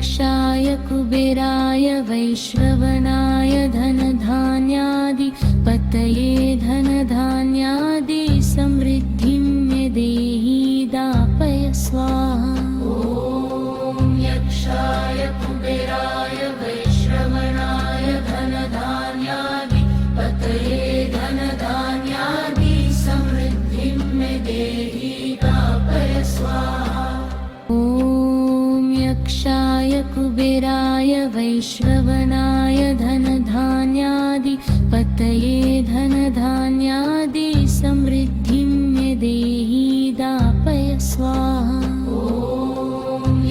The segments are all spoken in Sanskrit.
यक्षाय कुबेराय वैश्रवणाय धनधान्याधिपतये धनधान्यादि समृद्धिं मे देहि दापय स्वाहा। ॐ यक्षाय कुबेराय वैश्रवणाय धनधान्याधिपतये धनधान्यादि समृद्धिं मे देहि दापय स्वाहा। ॐ यक्षाय कुबेराय वैश्रवणाय धनधान्याधिपतये धनधान्यादि समृद्धिं मे देहि दापय स्वाहा। ॐ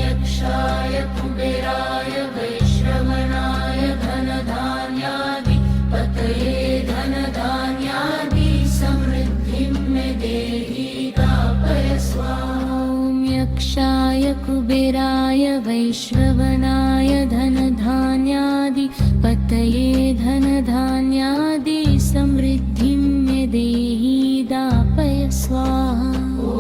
यक्षाय कुबेराय वैश्रवणाय धनधान्याधिपतये धनधान्यादि समृद्धिं मे देहि दापय स्वाहा। ॐ यक्षाय कुबेराय वैश्रवणाय धनधान्याधिपतये धनधान्यादि समृद्धिं मे देहि दापय स्वाहा। ॐ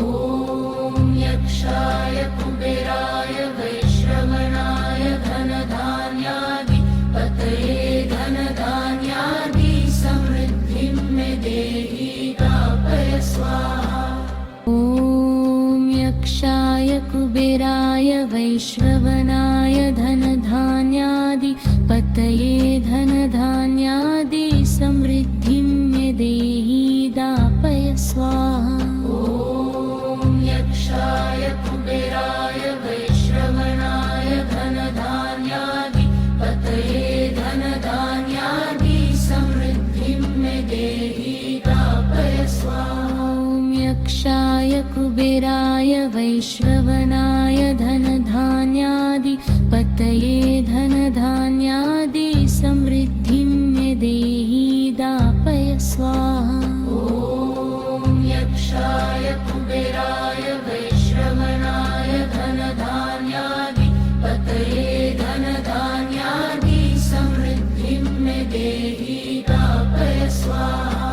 यक्षाय कुबेराय वैश्रवणाय धनधान्याधिपतये धनधान्यादि समृद्धिं मे देहि दापय स्वाहा। ॐ यक्षाय कुबेराय वैश्रवणाय धनधान्याधिपतये धनधान्यादि समृद्धिं मे देहि दापय स्वाहा। ॐ यक्षाय कुबेराय वैश्रवणाय धनधान्याधिपतये धनधान्यादि समृद्धिं मे देहि दापय स्वाहा। ॐ यक्षाय कुबेराय वैश्रवणाय धनधान्याधिपतये धनधान्यादि समृद्धिं मे देहि दापय स्वाहा। ॐ यक्षाय कुबेराय वैश्रवणाय धनधान्याधिपतये धनधान्यादि समृद्धिं मे देहि दापय स्वाहा।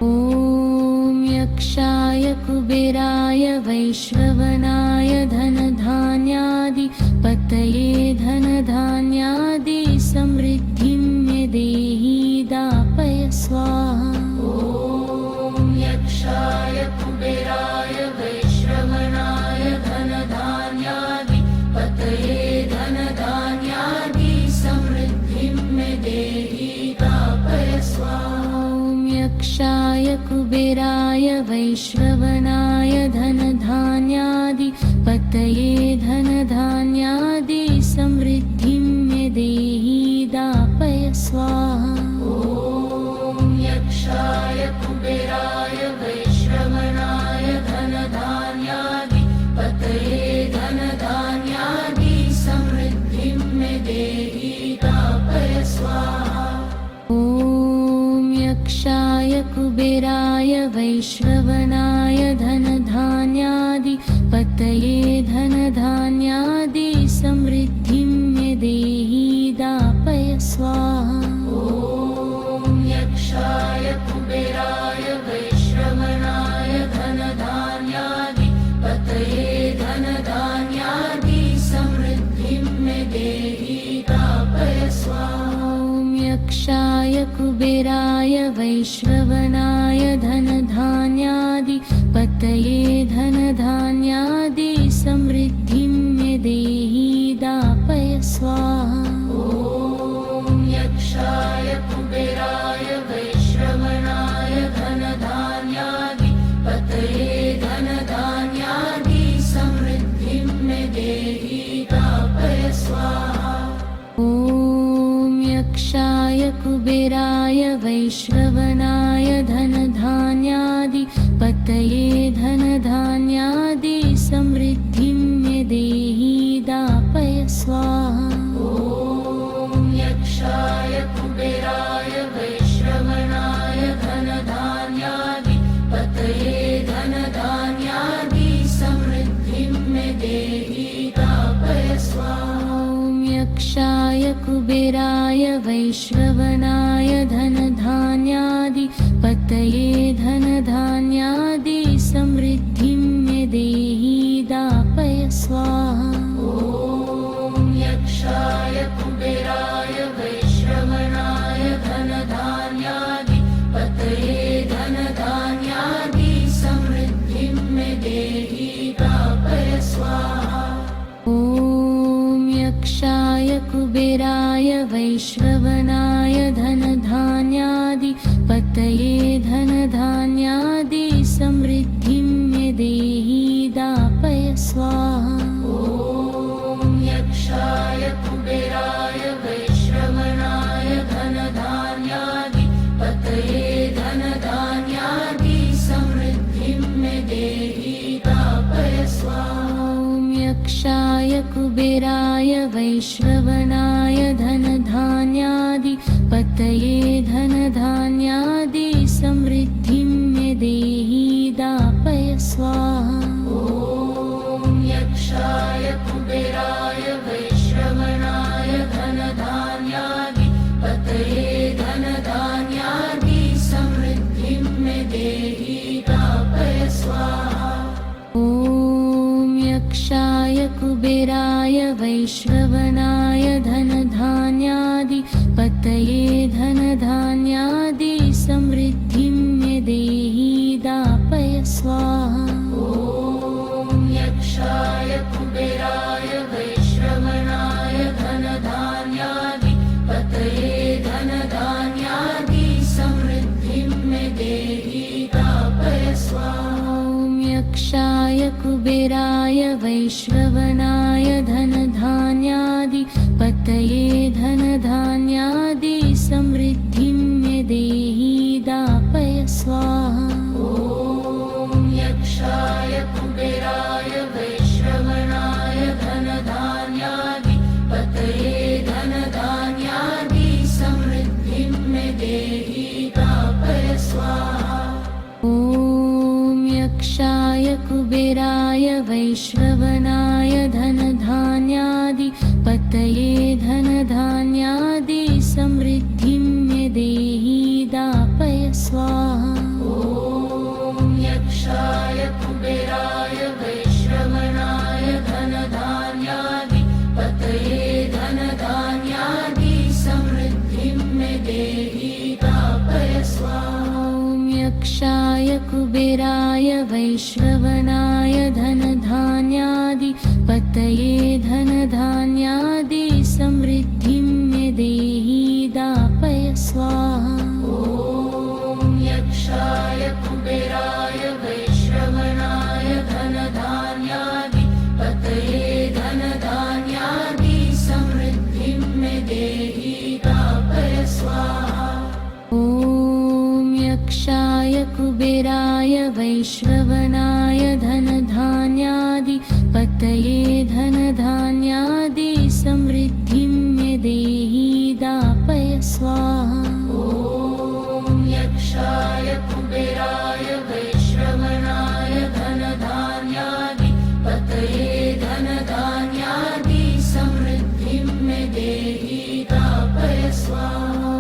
ॐ यक्षाय कुबेराय वैश्रवणाय धनधान्याधिपतये धनधान्यादि समृद्धिं मे देहि दापय स्वाहा। ॐ यक्षाय कुबेराय वैश्रवणाय धनधान्याधिपतये धनधान्यादि समृद्धिं मे देहि दापय स्वाहा। ॐ यक्षाय कुबेराय वैश्रवणाय धनधान्याधिपतये धनधान्यादि समृद्धिं मे देहि दापय स्वाहा। ॐ यक्षाय कुबेराय वैश्रवणाय धनधान्याधिपतये धनधान्यादि समृद्धिं मे देहि दापय स्वाहा। ॐ यक्षाय कुबेराय वैश्रवणाय धनधान्याधिपतये धनधान्यादि समृद्धिं मे देहि दापय स्वाहा। ॐ यक्षाय कुबेराय वैश्रवणाय धनधान्याधिपतये धनधान्यादि समृद्धिं मे देहि दापय स्वाहा। ॐ यक्षाय कुबेराय वैश्रवणाय धनधान्याधिपतये धनधान्यादि समृद्धिं मे देहि दापय स्वाहा। ॐ यक्षाय कुबेराय वैश्रवणाय धनधान्याधिपतये धनधान्यादि समृद्धिं मे देहि दापय स्वाहा। ॐ यक्षाय कुबेराय वैश्रवणाय धनधान्याधिपतये धनधान्यादि समृद्धिं मे देहि दापय स्वाहा। ॐ यक्षाय कुबेराय वैश्रवणाय धनधान्याधिपतये धनधान्यादि समृद्धिं मे देहि दापय स्वाहा। ॐ यक्षाय कुबेराय वैश्रवणाय धनधान्याधिपतये धनधान्यादि समृद्धिं मे देहि दापय स्वाहा। ॐ यक्ष कुबेराय वैश्रवणाय धनधान्याधिपतये धनधान्यादि समृद्धिं मे देहि दापय स्वाहा। ॐ यक्षाय कुबेराय वैश्रवणाय धनधान्याधिपतये धनधान्यादि समृद्धिं मे देहि दापय स्वाहा। ॐ यक्षाय कुबेराय वैश्रवणाय धनधान्याधिपतये धनधान्यादि समृद्धिं मे देहि दापय स्वाहा। ॐ यक्षाय कुबेराय वैश्रवणाय धनधान्याधिपतये धनधान्यादि समृद्धिं मे देहि दापय स्वाहा। ॐ यक्षाय कुबेराय वैश्रवणाय धनधान्याधिपतये धनधान्यादि समृद्धिं मे देहि दापय स्वाहा। ॐ यक्षाय कुबेराय वैश्रवणाय धनधान्याधिपतये धनधान्यादि समृद्धिं मे देहि दापय स्वाहा। ॐ यक्षाय कुबेराय वैश्रवणाय धनधान्याधिपतये धनधान्यादि समृद्धिं मे देहि दापय स्वाहा। ॐ यक्षाय कुबेराय वैश्रवणाय धनधान्याधिपतये धनधान्यादि समृद्धिं मे देहि दापय स्वाहा। ॐ यक्षाय कुबेराय वैश्रवणाय धनधान्याधिपतये धनधान्यादि समृद्धिं मे देहि दापय स्वाहा। ॐ यक्षाय कुबेराय वैश्रवणाय धनधान्याधिपतये धनधान्यादि समृद्धिं मे देहि दापय स्वाहा। ॐ यक्षाय कुबेराय वैश्रवणाय धनधान्याधिपतये धनधान्यादि समृद्धिं मे देहि दापय स्वाहा। ॐ यक्षाय कुबेराय वैश्रवणाय धनधान्याधिपतये धनधान्यादि समृद्धिं मे देहि दापय स्वाहा। ॐ यक्षाय कुबेराय वैश्रवणाय धनधान्याधिपतये धनधान्यादि समृद्धिं मे देहि दापय स्वाहा। ॐ यक्षाय कुबेराय वैश्रवणाय धनधान्याधिपतये धनधान्यादि समृद्धिं मे देहि दापय स्वाहा। ॐ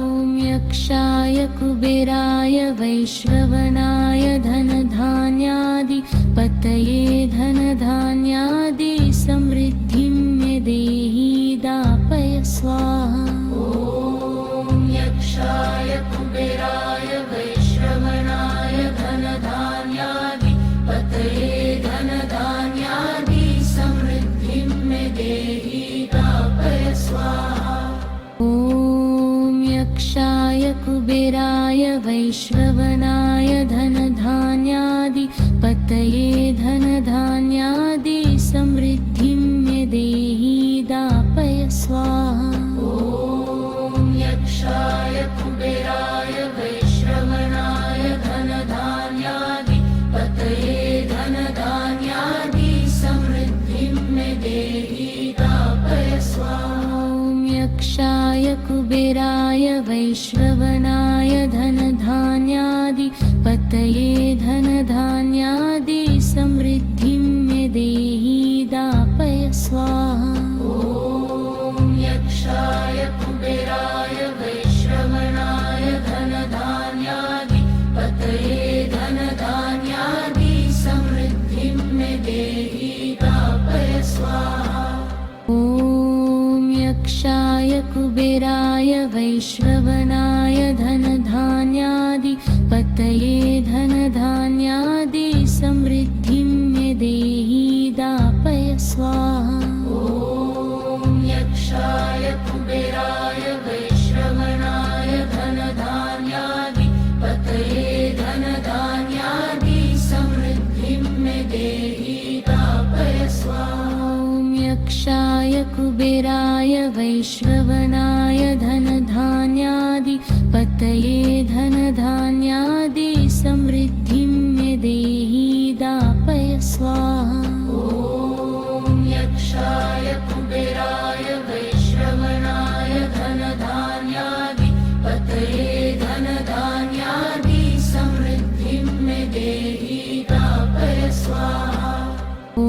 यक्षाय कुबेराय वैश्रवणाय धनधान्याधिपतये धनधान्यादि समृद्धिं मे देहि दापय स्वाहा। ॐ यक्षाय कुबेराय वैश्रवणाय धनधान्याधिपतये धनधान्यादि समृद्धिं मे देहि दापय स्वाहा। ॐ यक्षाय कुबेराय वैश्रवणाय धनधान्याधिपतये धनधान्यादि समृद्धिं मे देहि दापय स्वाहा। ॐ यक्षाय कुबेराय वैश्रवणाय धनधान्याधिपतये धनधान्यादि समृद्धिं मे देहि दापय स्वाहा। ॐ यक्षाय कुबेराय वैश्रवणाय धनधान्याधिपतये धनधान्यादि समृद्धिं मे देहि दापय स्वाहा। ॐ यक्षाय कुबेराय वैश्रवणाय धनधान्याधिपतये धनधान्यादि समृद्धिं मे देहि दापय स्वाहा। ॐ यक्षाय कुबेराय वैश्रवणाय धनधान्याधिपतये धनधान्यादि समृद्धिं मे देहि दापय स्वाहा। ॐ यक्षाय कुबेराय यक्षाय कुबेराय वैश्रवणाय धनधान्याधिपतये धनधान्यादि समृद्धिं मे देहि दापय स्वाहा। ॐ यक्षाय कुबेराय वैश्रवणाय धनधान्याधिपतये धनधान्यादि समृद्धिं मे देहि दापय स्वाहा। ॐ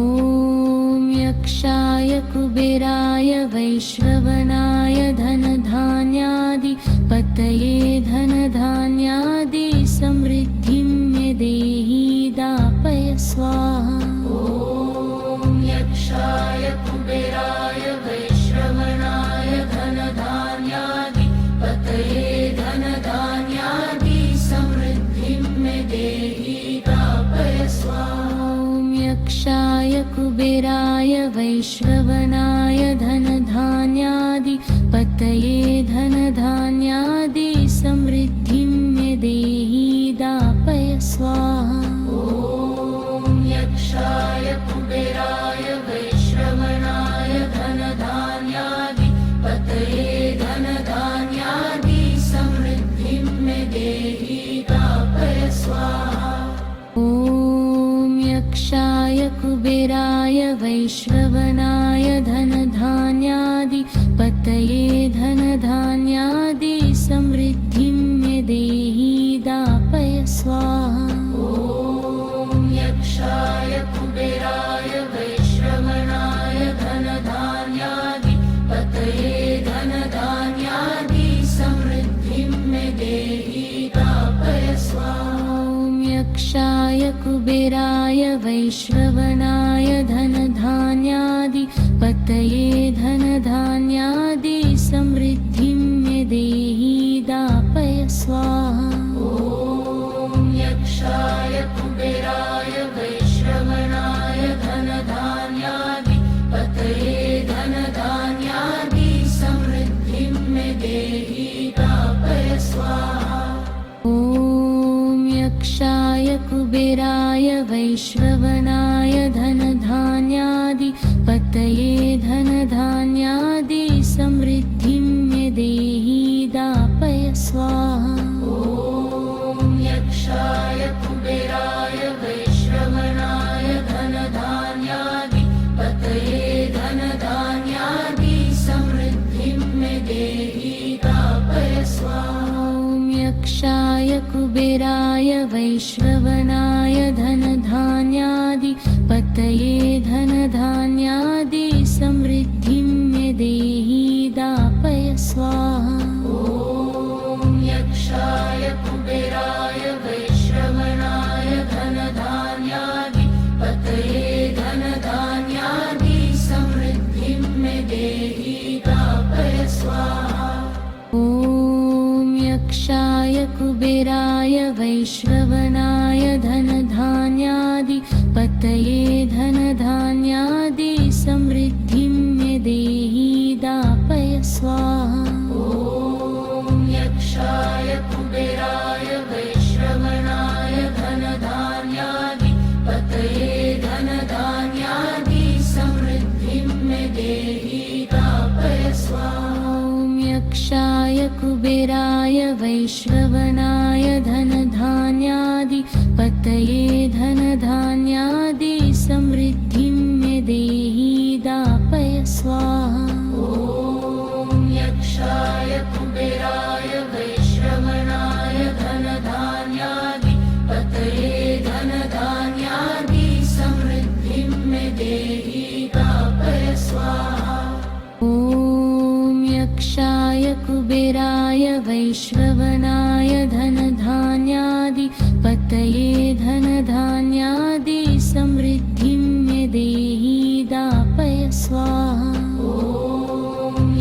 यक्षाय कुबेराय वैश्रवणाय धनधान्याधिपतये धनधान्यादि समृद्धिं मे देहि दापय स्वाहा। ॐ यक्षाय कुबेराय वैश्रवणाय धनधान्याधिपतये धनधान्यादि समृद्धिं मे देहि दापय स्वाहा। ॐ यक्षाय कुबेराय वैश्रवणाय धनधान्याधिपतये धनधान्यादि समृद्धिं मे देहि दापय स्वाहा। ॐ यक्षाय कुबेराय वैश्रवणाय धनधान्याधिपतये धनधान्यादि समृद्धिं मे देहि दापय स्वाहा। ॐ यक्षाय कुबेराय वैश्रवणाय धनधान्याधिपतये धनधान्यादि समृद्धिं मे देहि दापय स्वाहा। ॐ यक्षाय कुबेराय वैश्रवणाय धनधान्याधिपतये धनधान्यादि समृद्धिं मे देहि दापय स्वाहा। ॐ यक्षाय कुबेराय वैश्रवणाय धनधान्याधिपतये धनधान्यादि समृद्धिं मे देहि दापय स्वाहा। ॐ यक्षाय कुबेराय वैश्रवणाय धनधान्याधिपतये धनधान्यादि समृद्धिं मे देहि दापय स्वाहा। ॐ यक्षाय कुबेराय वैश्रवणाय धनधान्याधिपतये धनधान्यादि समृद्धिं मे देहि दापय स्वाहा। ॐ यक्षाय कुबेराय वैश्रवणाय धनधान्याधिपतये धनधान्यादि समृद्धिं मे देहि दापय स्वाहा। ॐ यक्षाय कुबेराय वैश्रवणाय धनधान्याधिपतये धनधान्यादि समृद्धिं मे देहि दापय स्वाहा। ॐ यक्षाय कुबेराय वैश्रवणाय धनधान्याधिपतये धनधान्यादि समृद्धिं मे देहि दापय स्वाहा। ॐ यक्षाय कुबेराय वैश्रवणाय धनधान्याधिपतये धनधान्यादि समृद्धिं मे देहि दापय स्वाहा। ॐ यक्षाय कुबेराय वैश्रवणाय धनधान्याधिपतये धनधान्यादि समृद्धिं मे देहि दापय स्वाहा। ॐ यक्षाय कुबेराय वैश्रवणाय धनधान्याधिपतये धनधान्यादि समृद्धिं मे देहि दापय स्वाहा। ॐ यक्षाय कुबेराय वैश्रवणाय धनधान्याधिपतये धनधान्यादि समृद्धिं मे देहि दापय स्वाहा। ॐ यक्षाय कुबेराय वैश्रवणाय धनधान्याधिपतये धनधान्यादि समृद्धिं मे देहि दापय स्वाहा। ॐ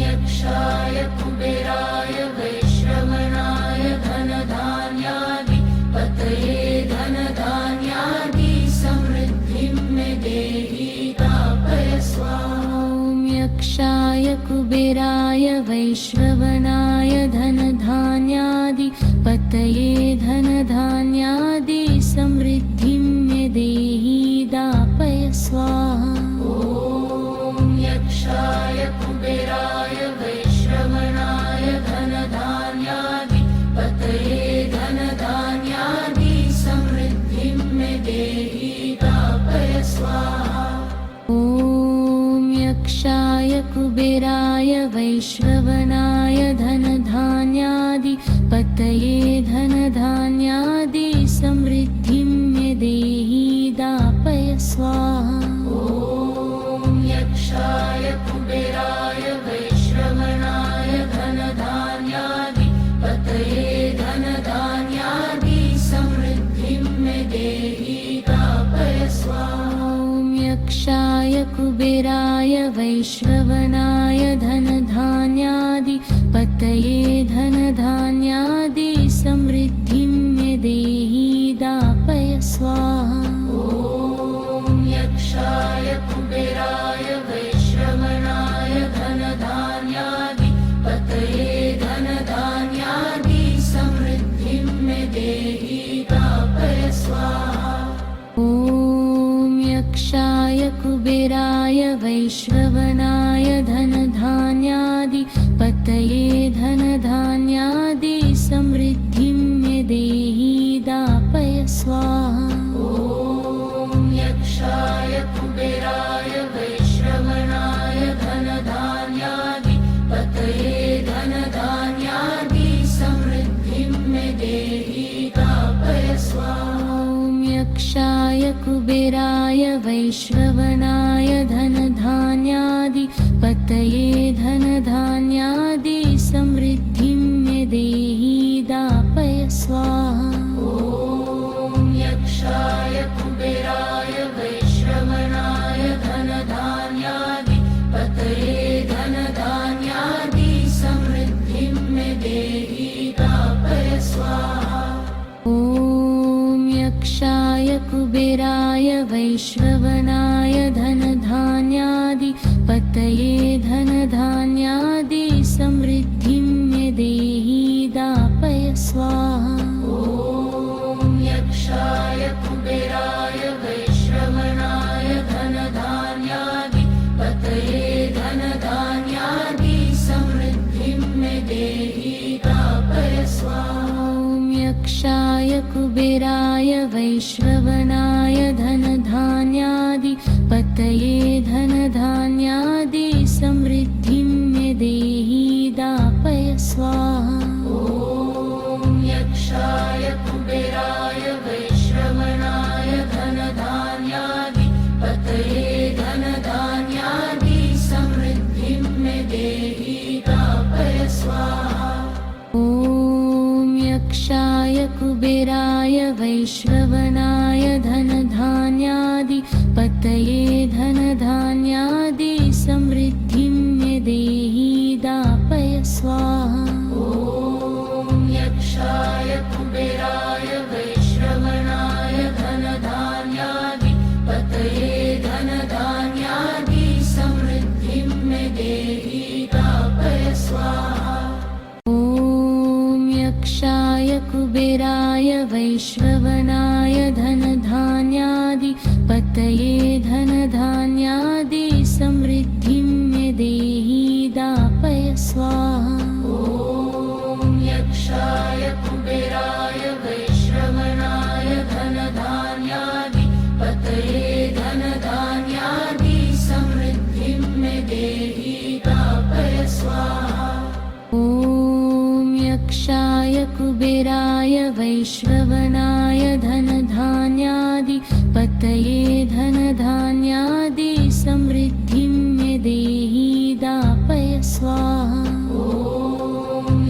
यक्षाय कुबेराय वैश्रवणाय धनधान्याधिपतये धनधान्यादि समृद्धिं मे देहि दापय स्वाहा। ॐ यक्षाय कुबेराय वैश्रवणाय धनधान्याधिपतये धनधान्यादि समृद्धिं मे देहि दापय स्वाहा। ॐ यक्षाय कुबेराय वैश्रवणाय धनधान्याधिपतये धनधान्यादि समृद्धिं मे देहि दापय स्वाहा। ॐ यक्षाय कुबेराय वैश्रवणाय धनधान्याधिपतये धनधान्यादि समृद्धिं मे देहि दापय स्वाहा। ॐ यक्षाय कुबेराय वैश्रवणाय धनधान्याधिपतये धनधान्यादि समृद्धिं मे देहि दापय स्वाहा। ॐ यक्षाय कुबेराय वैश्रवणाय धनधान्याधिपतये धनधान्यादि समृद्धिं मे देहि दापय स्वाहा। ॐ यक्षाय कुबेराय वैश्रवणाय धनधान्याधिपतये धनधान्यादि समृद्धिं मे देहि दापय स्वाहा। ॐ यक्षाय कुबेराय वैश्रवणाय धनधान्याधिपतये धनधान्यादि समृद्धिं मे देहि दापय स्वाहा। ॐ यक्षाय कुबेराय वैश्रवणाय धनधान्याधिपतये धनधान्यादि समृद्धिं मे देहि दापय स्वाहा। ॐ यक्षाय कुबेराय वैश्रवणाय धनधान्याधिपतये धनधान्यादि समृद्धिं मे देहि दापय स्वाहा। ॐ यक्षाय कुबेराय वैश्रवणाय धनधान्याधिपतये धनधान्यादि समृद्धिं मे देहि दापय स्वाहा। ॐ यक्षाय कुबेराय वैश्रवणाय धनधान्याधिपतये धनधान्यादि समृद्धिं मे देहि दापय स्वाहा। ॐ यक्षाय कुबेराय वैश्रवणाय धनधान्याधिपतये धनधान्यादि समृद्धिं मे देहि दापय स्वाहा। ॐ यक्षाय कुबेराय वैश्रवणाय धनधान्याधिपतये धनधान्यादि समृद्धिं मे देहि दापय स्वाहा। ॐ यक्षाय कुबेराय वैश्रवणाय धनधान्याधिपतये धनधान्यादि समृद्धिं मे देहि दापय स्वाहा। ॐ यक्षाय कुबेराय वैश्रवणाय धनधान्याधिपतये धनधान्यादि समृद्धिं मे देहि दापय स्वाहा। ॐ यक्षाय कुबेराय वैश्रवणाय धनधान्याधिपतये धनधान्यादि समृद्धिं मे देहि दापय स्वाहा। ॐ यक्षाय कुबेराय वैश्रवणाय धनधान्याधिपतये धनधान्यादि समृद्धिं मे देहि दापय स्वाहा। ॐ यक्षाय कुबेराय वैश्रवणाय धनधान्याधिपतये धनधान्यादि समृद्धिं मे देहि दापय स्वाहा। ॐ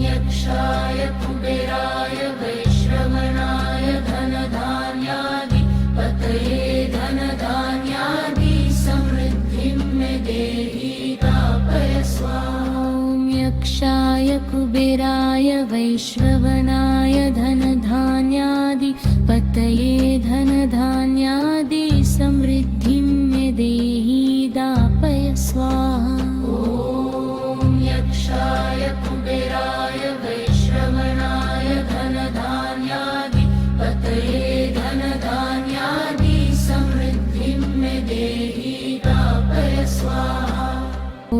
यक्षाय कुबेराय वैश्रवणाय धनधान्याधिपतये धनधान्यादि समृद्धिं मे देहि दापय स्वाहा। ॐ यक्षाय कुबेराय वैश्रवणाय धनधान्याधिपतये धनधान्यादि समृद्धिं मे देहि दापय स्वाहा। ॐ यक्षाय कुबेराय वैश्रवणाय धनधान्याधिपतये धनधान्यादि समृद्धिं मे देहि दापय स्वाहा। ॐ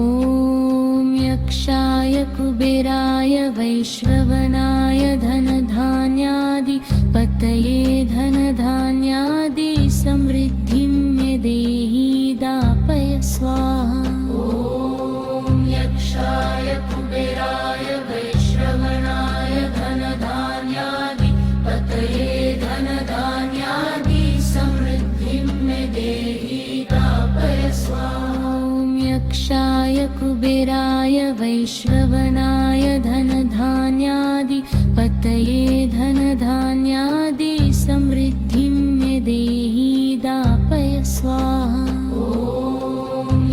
यक्षाय कुबेराय वैश्रवणाय धनधान्याधिपतये धनधान्यादि समृद्धिं मे देहि दापय स्वाहा। ॐ कुबेराय वैश्रवणाय धनधान्याधिपतये धनधान्यादि समृद्धिं मे देहि दापय स्वाहा। ॐ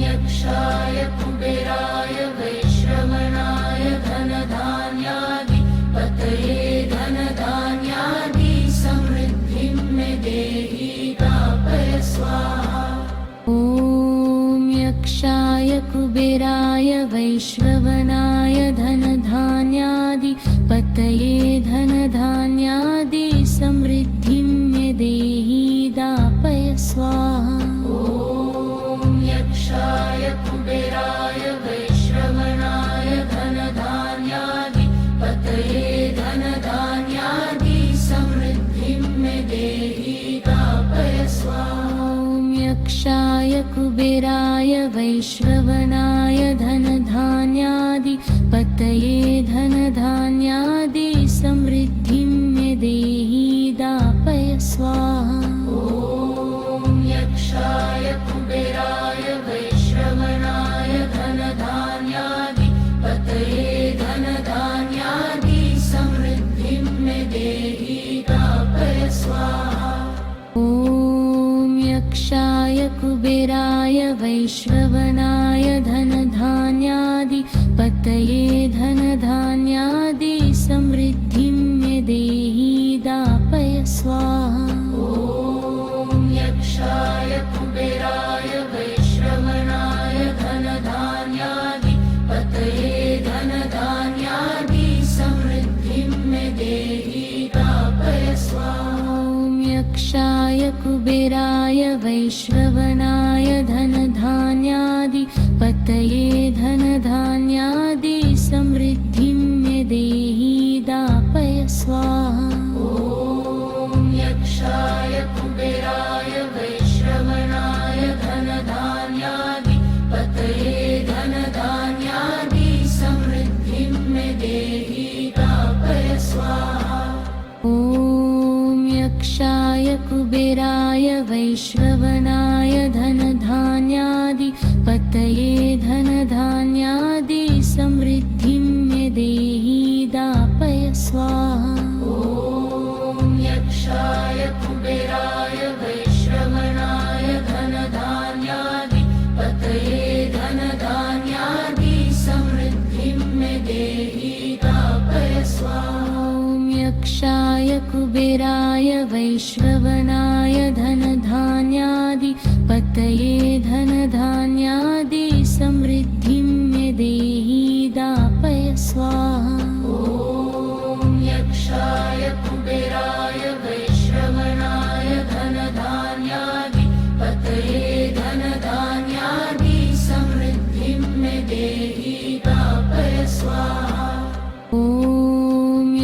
यक्षाय कुबेराय वैश्रवणाय धनधान्याधिपतये धनधान्यादि समृद्धिं मे देहि दापय स्वाहा। ॐ यक्षाय कुबेराय वैश्रवणाय धनधान्याधिपतये धनधान्यादि समृद्धिं मे देहि दापय स्वाहा। ॐ यक्षाय कुबेराय वैश्रवणाय धनधान्याधिपतये धनधान्यादि समृद्धिं मे देहि दापय स्वाहा। ॐ यक्षाय कुबेराय वैश्रवणाय धनधान्याधिपतये धनधान्यादि समृद्धिं मे देहि दापय स्वाहा। ॐ यक्षाय कुबेराय वैश्रवणाय धनधान्याधिपतये धनधान्यादि समृद्धिं मे देहि दापय स्वाहा। ॐ यक्षाय कुबेराय वैश्रवणाय धनधान्याधिपतये धनधान्यादि समृद्धिं मे देहि दापय स्वाहा। ॐ यक्षाय कुबेराय वैश्रवणाय धनधान्याधिपतये धनधान्यादि समृद्धिं मे देहि दापय स्वाहा। ॐ यक्षाय कुबेराय वैश्रवणाय धनधान्याधिपतये धनधान्यादि समृद्धिं मे देहि दापय स्वाहा। ॐ यक्षाय कुबेराय वैश्रवणाय धनधान्याधिपतये धनधान्यादि समृद्धिं मे देहि दापय स्वाहा। ॐ यक्षाय कुबेराय वैश्रवणाय धनधान्याधिपतये धनधान्यादि समृद्धिं मे देहि दापय स्वाहा। ॐ यक्षाय कुबेराय वैश्रवणाय धनधान्याधिपतये धनधान्यादि समृद्धिं मे देहि दापय स्वाहा। ॐ यक्षाय कुबेराय वैश्रवणाय धनधान्याधिपतये धनधान्यादि समृद्धिं मे देहि दापय स्वाहा। ॐ यक्षाय कुबेराय वैश्रवणाय धनधान्याधिपतये धनधान्यादि समृद्धिं मे देहि दापय स्वाहा। ॐ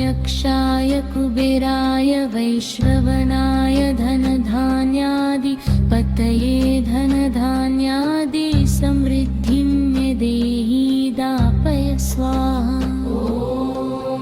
यक्षाय कुबेराय वैश्रवणाय धनधान्याधिपतये धनधान्यादि समृद्धिं मे देहि दापय स्वाहा।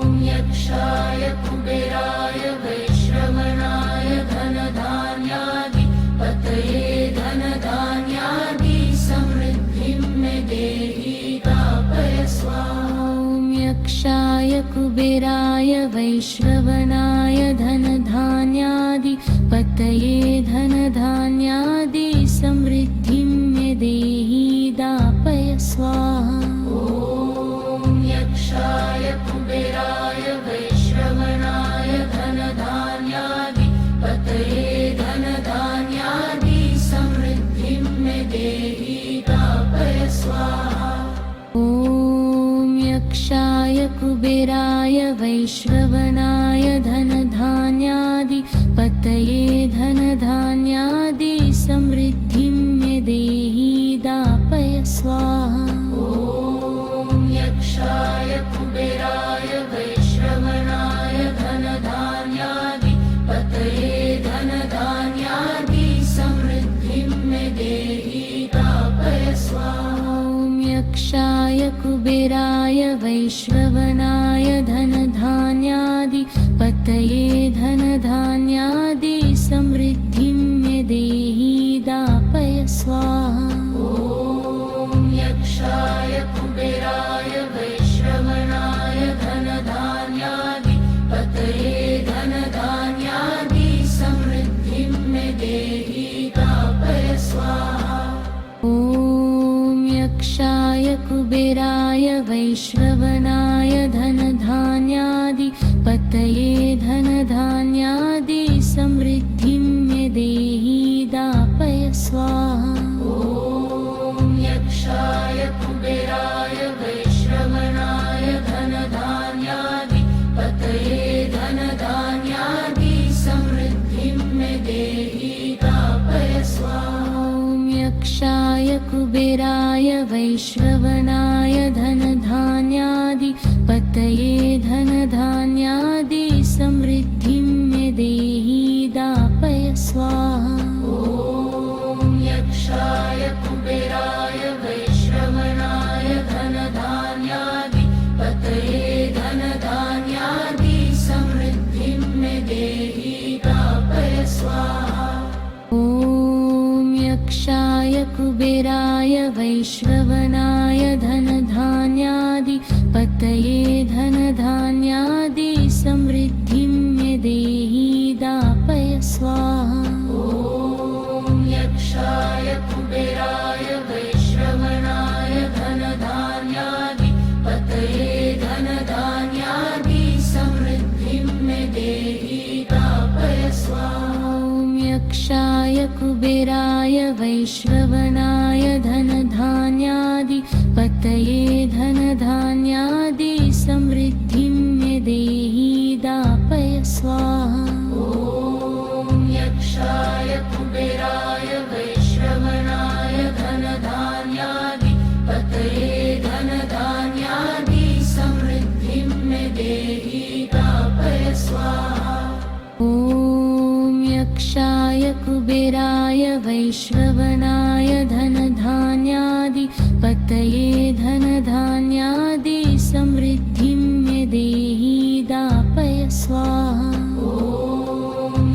ॐ यक्षाय कुबेराय वैश्रवणाय धनधान्याधिपतये धनधान्यादि समृद्धिं मे देहि दापय स्वाहा। ॐ यक्षाय कुबेराय वैश्रवणाय धनधान्याधिपतये धनधान्यादि समृद्धिं मे देहि दापय स्वाहा। ॐ यक्षाय कुबेराय वैश्रवणाय धनधान्याधिपतये धनधान्यादि समृद्धिं मे देहि दापय स्वाहा। ॐ यक्षाय कुबेराय वैश्रवणाय धनधान्याधिपतये धनधान्यादि समृद्धिं मे देहि दापय स्वाहा। ॐ यक्षाय कुबेराय वैश्रवणाय धनधान्याधिपतये धनधान्यादि समृद्धिं मे देहि दापय स्वाहा। ॐ यक्षाय कुबेराय वैश्रवणाय धनधान्याधिपतये धनधान्यादि समृद्धिं मे देहि दापय स्वाहा। ॐ यक्षाय कुबेराय वैश्रवणाय धनधान्याधिपतये धनधान्यादि समृद्धिं मे देहि दापय स्वाहा। ॐ यक्षाय कुबेराय वैश्रवणाय धनधान्याधिपतये धनधान्यादि समृद्धिं मे देहि दापय स्वाहा। ॐ यक्षाय कुबेराय वैश्रवणाय धनधान्याधिपतये धनधान्यादि समृद्धिं मे देहि दापय स्वाहा। ॐ यक्षाय कुबेराय वैश्रवणाय धनधान्याधिपतये धनधान्यादि समृद्धिं मे देहि दापय स्वाहा। ॐ यक्षाय कुबेराय वैश्रवणाय धनधान्याधिपतये धनधान्यादि समृद्धिं मे देहि दापय स्वाहा। ॐ यक्षाय कुबेराय वैश्रवणाय धनधान्याधिपतये धनधान्यादि समृद्धिं मे देहि दापय स्वाहा। ॐ यक्षाय कुबेराय वैश्रवणाय धनधान्याधिपतये धनधान्यादि समृद्धिं मे देहि दापय स्वाहा। ॐ यक्षाय कुबेराय वैश्रवणाय धनधान्याधिपतये धनधान्यादि समृद्धिं मे देहि दापय स्वाहा। ॐ यक्षाय कुबेराय वैश्रवणाय धनधान्याधिपतये धनधान्यादि समृद्धिं मे देहि दापय स्वाहा। ॐ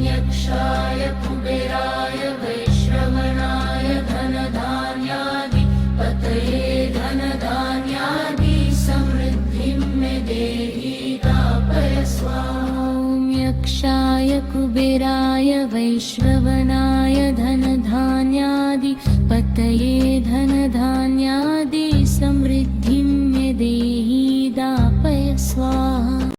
यक्षाय कुबेराय वैश्रवणाय धनधान्याधिपतये धनधान्यादि समृद्धिं मे देहि दापय स्वाहा। ॐ यक्षाय कुबेराय वैश्रवणाय धनधान्याधिपतये धनधान्यादि समृद्धिं मे देहि दापय स्वाहा।